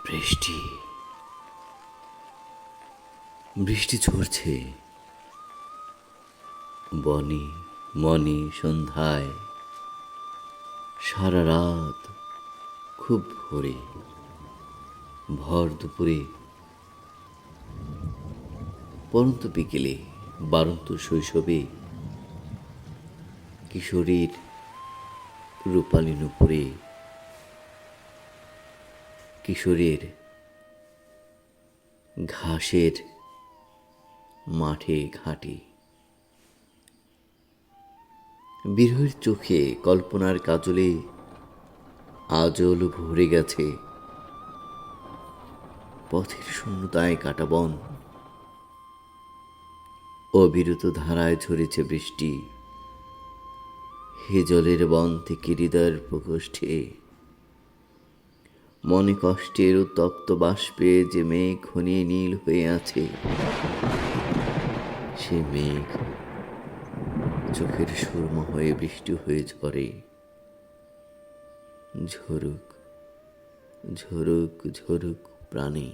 বৃষ্টি বৃষ্টি ঝরছে বনে মনে সন্ধ্যায়, সারা রাত খুব ভোরে, ভর দুপুরে, পরন্ত বিকেলে, বারন্ত শৈশবে, কিশোরীর রূপালী নুপুরে, কিশোরের ঘাসের মাঠে ঘাটে, বিরহের চোখে কল্পনার কাজলে আজল ভরে গেছে, পথের শূন্যতায় কাটা বন, অবিরত ধারায় ঝরেছে বৃষ্টি, হে জলের বন থেকে হৃদয়ের প্রকোষ্ঠে, মনে কষ্টের উত্তপ্ত বাষ্পে যে মেঘ ঘনিয়ে নীল হয়ে আছে, সে মেঘ চোখের সুরমা হয়ে বৃষ্টি হয়ে ঝরে। ঝরুক ঝরুক ঝরুক প্রাণে।